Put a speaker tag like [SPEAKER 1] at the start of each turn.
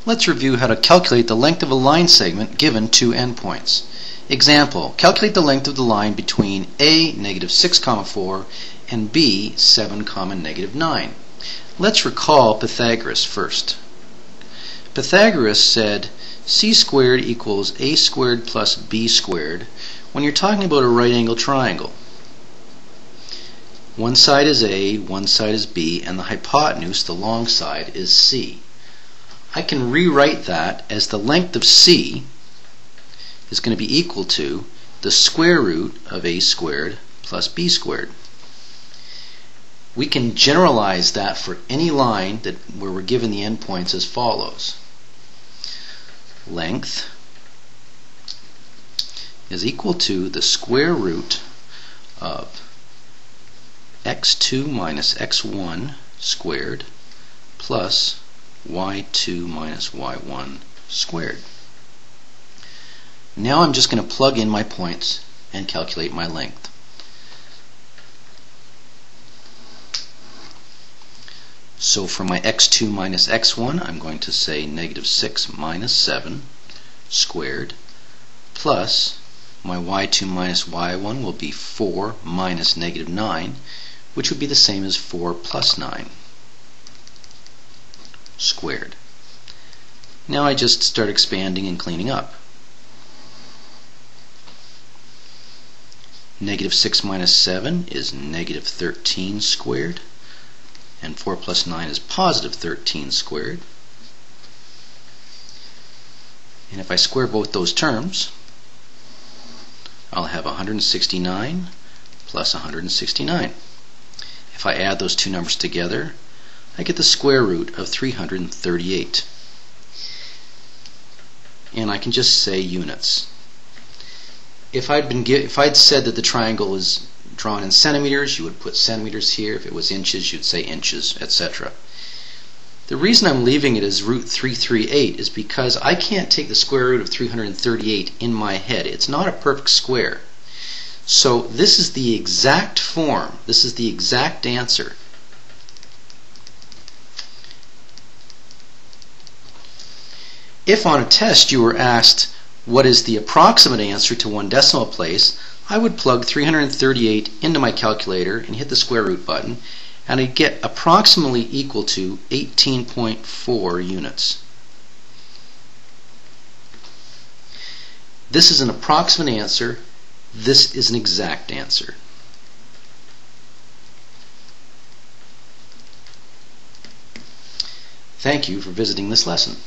[SPEAKER 1] Let's review how to calculate the length of a line segment given two endpoints. Example, calculate the length of the line between A, -6, 4, and B, 7, -9. Let's recall Pythagoras first. Pythagoras said c squared equals a squared plus b squared when you're talking about a right angle triangle. One side is A, one side is B, and the hypotenuse, the long side, is C. I can rewrite that as the length of C is going to be equal to the square root of A squared plus B squared. We can generalize that for any line where we're given the endpoints as follows. Length is equal to the square root of x2 minus x1 squared plus y2 minus y1 squared. Now I'm just going to plug in my points and calculate my length. So for my x2 minus x1, I'm going to say -6 minus 7 squared plus my y2 minus y1 will be 4 minus -9, which would be the same as 4 plus 9 squared. Now I just start expanding and cleaning up. -6 minus 7 is -13 squared, and 4 plus 9 is +13 squared. And if I square both those terms, I'll have 169 plus 169. If I add those two numbers together, I get the square root of 338. And I can just say units. If I'd said that the triangle was drawn in centimeters, you would put centimeters here. If it was inches, you'd say inches, etc. The reason I'm leaving it as root 338 is because I can't take the square root of 338 in my head. It's not a perfect square. So this is the exact form. This is the exact answer. If on a test you were asked what is the approximate answer to one decimal place, I would plug 338 into my calculator and hit the square root button, and I'd get approximately equal to 18.4 units. This is an approximate answer. This is an exact answer. Thank you for visiting this lesson.